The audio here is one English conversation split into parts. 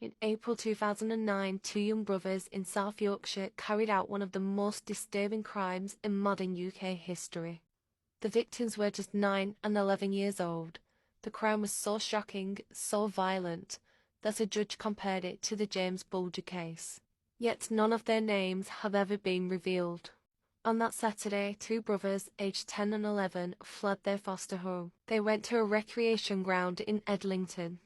In April 2009, two young brothers in South Yorkshire carried out one of the most disturbing crimes in modern UK history. The victims were just 9 and 11 years old. The crime was so shocking, so violent, that a judge compared it to the James Bulger case. Yet none of their names have ever been revealed. On that Saturday, two brothers, aged 10 and 11, fled their foster home. They went to a recreation ground in Edlington.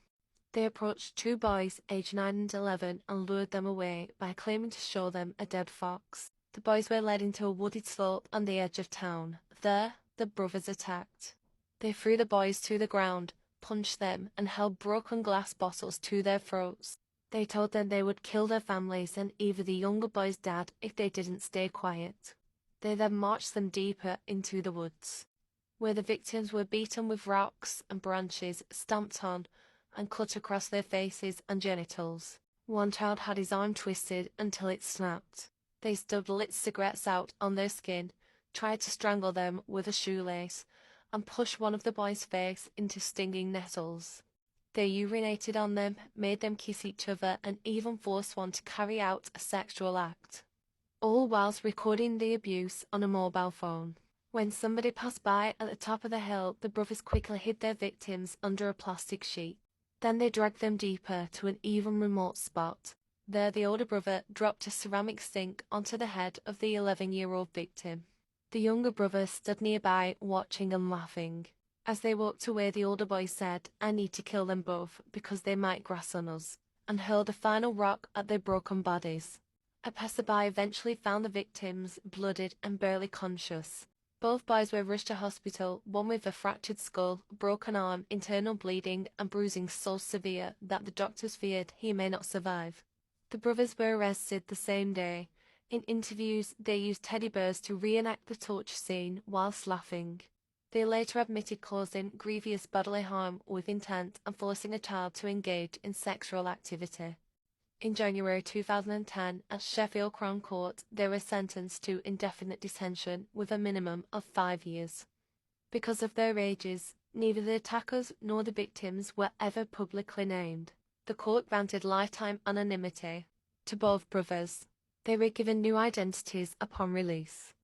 They approached two boys, aged 9 and 11, and lured them away by claiming to show them a dead fox. The boys were led into a wooded slope on the edge of town. There, the brothers attacked. They threw the boys to the ground, punched them, and held broken glass bottles to their throats. They told them they would kill their families and even the younger boy's dad if they didn't stay quiet. They then marched them deeper into the woods, where the victims were beaten with rocks and branches, stamped on, and cut across their faces and genitals. One child had his arm twisted until it snapped. They stubbed lit cigarettes out on their skin, tried to strangle them with a shoelace, and pushed one of the boys' face into stinging nettles. They urinated on them, made them kiss each other, and even forced one to carry out a sexual act, all whilst recording the abuse on a mobile phone. When somebody passed by at the top of the hill, the brothers quickly hid their victims under a plastic sheet. Then they dragged them deeper to an even remote spot. There the older brother dropped a ceramic sink onto the head of the 11-year-old victim. The younger brother stood nearby, watching and laughing. As they walked away, the older boy said, "I need to kill them both, because they might grass on us," and hurled a final rock at their broken bodies. A passerby eventually found the victims, bloodied and barely conscious. Both boys were rushed to hospital, one with a fractured skull, broken arm, internal bleeding, and bruising so severe that the doctors feared he may not survive. The brothers were arrested the same day. In interviews, they used teddy bears to reenact the torture scene whilst laughing. They later admitted causing grievous bodily harm with intent and forcing a child to engage in sexual activity. In January 2010, at Sheffield Crown Court, they were sentenced to indefinite detention with a minimum of 5 years. Because of their ages, neither the attackers nor the victims were ever publicly named. The court granted lifetime anonymity to both brothers. They were given new identities upon release.